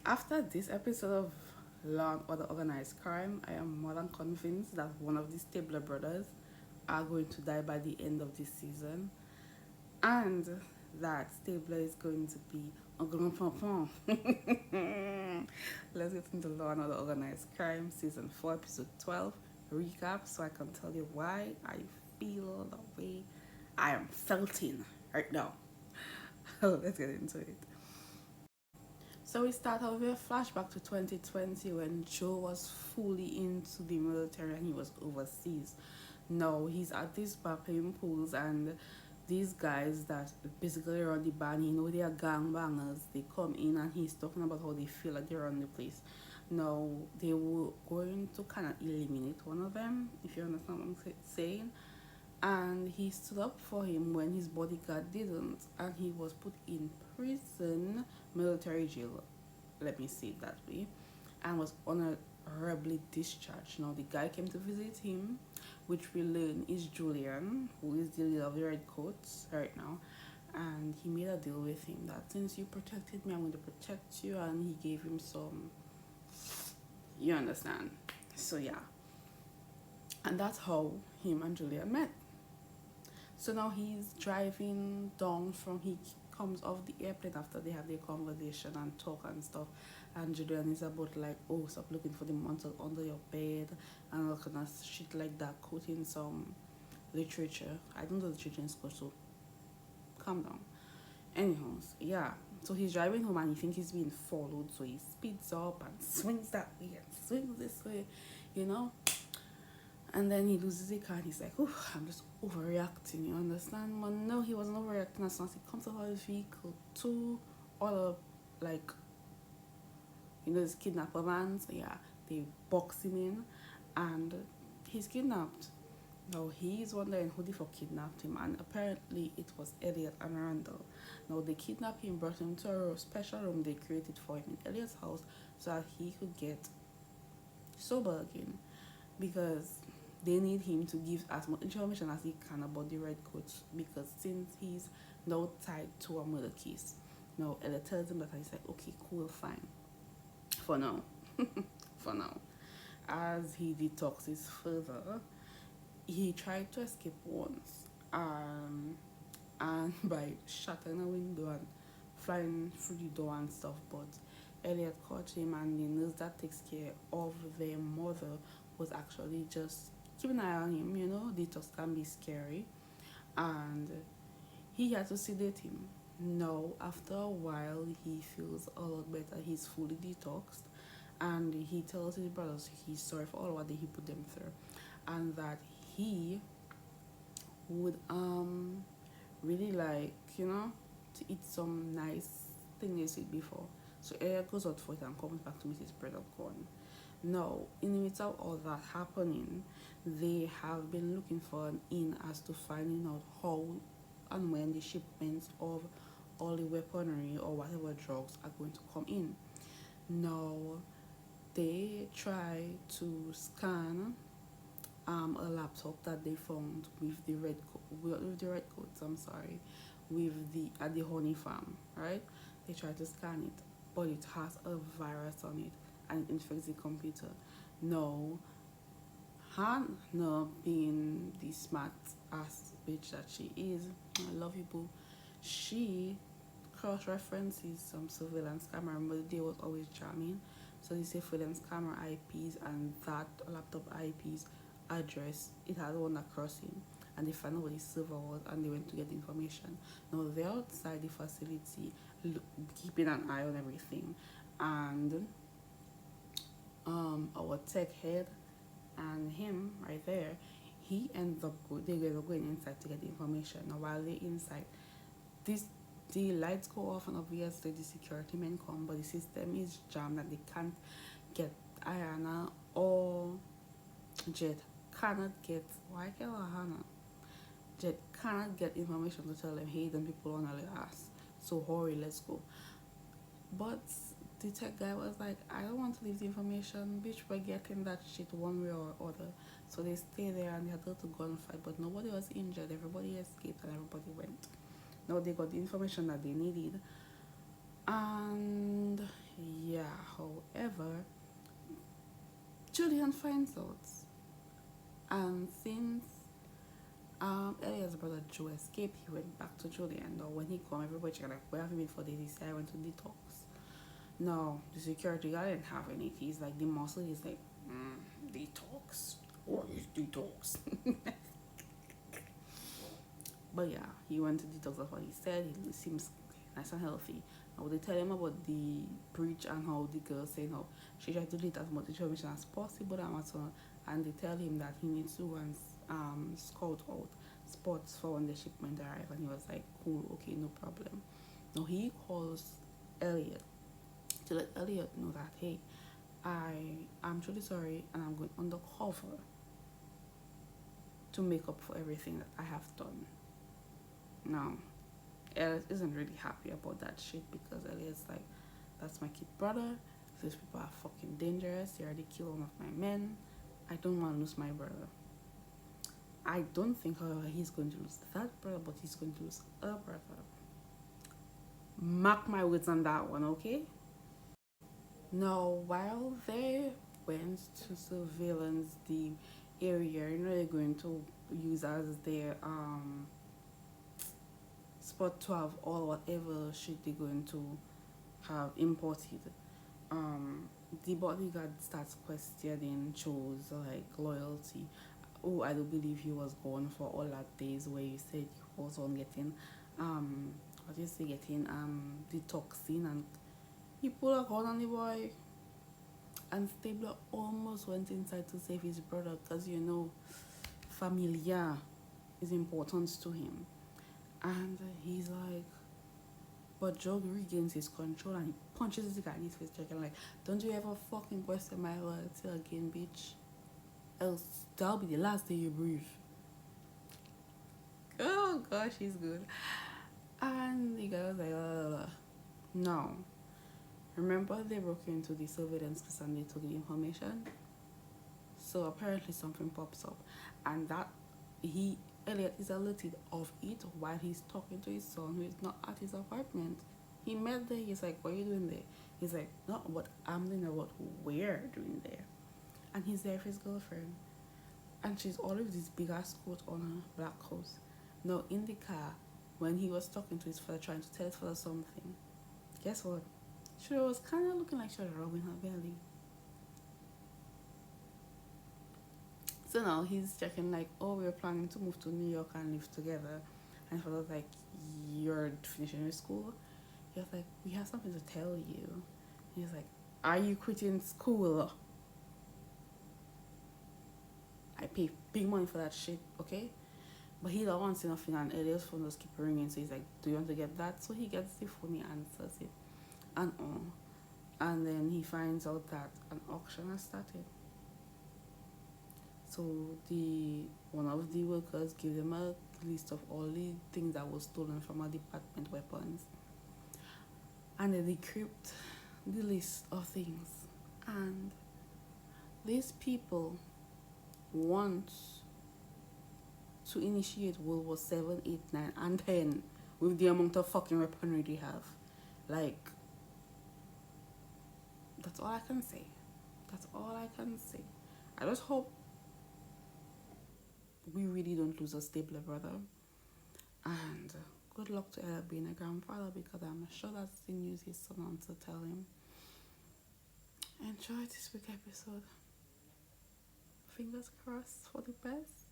After this episode of Law and Order Organized Crime, I am more than convinced that one of the Stabler brothers are going to die by the end of this season, and that Stabler is going to be a grand papa. Let's get into Law and Order Organized Crime, Season 4, Episode 12, recap, so I can tell you why I feel the way I am felting right now. Let's get into it. So we start off with a flashback to 2020 when Joe was fully into the military and he was overseas. Now he's at these bar playing pools, and these guys that basically run the band, they are gangbangers. They come in and he's talking about how they feel like they run the place. Now they were going to kind of eliminate one of them, if you understand what I'm saying. And he stood up for him when his bodyguard didn't, and he was put in prison, military jail, let me say it that way, and was honorably discharged. Now the guy came to visit him, which we learn is Julian, who is the leader of the Redcoats right now. And he made a deal with him that since you protected me, I'm going to protect you, and he gave him some, you understand. So yeah, and that's how him and Julian met. So now he's driving down from, he comes off the airplane after they have their conversation and talk and stuff. And Julian is about like, oh, stop looking for the monster under your bed and all kind of shit like that, quoting some literature. I don't know literature in school, so calm down. Anyhow, yeah. So he's driving home and he thinks he's being followed, so he speeds up and swings that way and swings this way, you know. And then he loses the car and he's like, oh, I'm just overreacting, you understand? But no, he wasn't overreacting. As soon as he comes out of his vehicle, two other, like, his kidnapper vans, yeah, they box him in and he's kidnapped. Now he's wondering who the fuck kidnapped him, and apparently it was Elliot and Randall. Now they kidnapped him, brought him to a special room they created for him in Elliot's house so that he could get sober again, because they need him to give as much information as he can about the Redcoats, because since he's now tied to a murder case. Now Elliot tells him that, and he's like, okay, cool, fine. For now. For now. As he detoxes further, he tried to escape once. And by shattering a window and flying through the door and stuff, but Elliot caught him, and the nurse that takes care of their mother was actually just keep an eye on him, detox can be scary, and he had to sedate him. Now, after a while, he feels a lot better. He's fully detoxed, and he tells his brothers he's sorry for all what he put them through, and that he would really like, to eat some nice thing they said before. So Eric goes out for it and comes back to meet his brother gone. Now, in the midst of all that happening, they have been looking for an in as to finding out how and when the shipments of all the weaponry or whatever drugs are going to come in. Now, they try to scan a laptop that they found with the redcoats. I'm sorry, with the at the honey farm, right? They try to scan it, but it has a virus on it and it infects the computer. No, Hannah, being the smart ass bitch that she is, I love you, boo. She cross references some surveillance camera. Remember, the day was always jamming, so the surveillance camera IPs and that laptop IPs address, it had one across him, and they found out where the server was and they went to get the information. Now they're outside the facility keeping an eye on everything, and our tech head and him right there, he ends up they were going inside to get the information. Now while they're inside, the lights go off and obviously the security men come, but the system is jammed and they can't get Ayana or Jet cannot get, why can't Hannah? Jet cannot get information to tell them, hey, them people on our ass, so hurry, let's go. But the tech guy was like, I don't want to leave the information, bitch, we're getting that shit one way or other. So they stay there and they had a little gunfight, but nobody was injured, everybody escaped and everybody went. Now they got the information that they needed, and yeah, However, Julian finds out, and since Elliot's brother Joe escaped, he went back to Julian. Now, when he come, everybody check like, where have you been for days? He said, I went to detox. No, the security guy didn't have any. He's like, the muscle is like, detox. What is detox? But yeah, he went to detox. That's what he said. He seems nice and healthy. Now they tell him about the breach and how the girl saying how she tried to delete as much information as possible and they tell him that he needs to go and scout out spots for when the shipment arrive, and he was like, cool, okay, no problem. Now he calls Elliot to let Elliot know that, hey, I'm truly sorry and I'm going undercover to make up for everything that I have done. Now, Elliot isn't really happy about that shit because Elliot's like, that's my kid brother. These people are fucking dangerous. They already killed one of my men. I don't want to lose my brother. I don't think, however, he's going to lose that brother, but he's going to lose a brother. Mark my words on that one, okay? Now, while they went to surveillance the area, they're going to use as their spot 12 or whatever shit they're going to have imported. The bodyguard starts questioning Joe's like loyalty. Oh, I don't believe he was gone for all that days where you said he was on getting what do you say, getting the toxin, and he pulled a gun on the boy. And Stabler almost went inside to save his brother because familia is important to him. And he's like, but Joe regains his control and he punches the guy in his face, checking like, don't you ever fucking question my loyalty again, bitch. Else that'll be the last day you breathe. Oh gosh, he's good. And the guy was like, no. Remember they broke into the surveillance place and they took the information? So apparently something pops up. And that Elliot is alerted of it while he's talking to his son who is not at his apartment. He met there, he's like, what are you doing there? He's like, not what I'm doing there, what we're doing there. And he's there for his girlfriend. And she's all with this big ass coat on her, black coat. Now in the car, when he was talking to his father, trying to tell his father something, guess what? She was kind of looking like she was rubbing her belly. So now he's checking like, oh, we're planning to move to New York and live together. And he was like, you're finishing your school? He was like, we have something to tell you. He's like, are you quitting school? I pay big money for that shit, okay? But he don't want to say nothing, and Elliot's phone just keep ringing. So he's like, do you want to get that? So he gets the phone, he answers it, and then he finds out that an auction has started. So one of the workers gave them a list of all the things that was stolen from our department weapons, and they decrypt the list of things, and these people want to initiate World War 7, 8, 9, and 10 with the amount of fucking weaponry they have. Like, that's all I can say. That's all I can say. I just hope we really don't lose a stable brother. And good luck to Ella being a grandfather, because I'm sure that's the news his son wants to tell him. Enjoy this week episode. Fingers crossed for the best.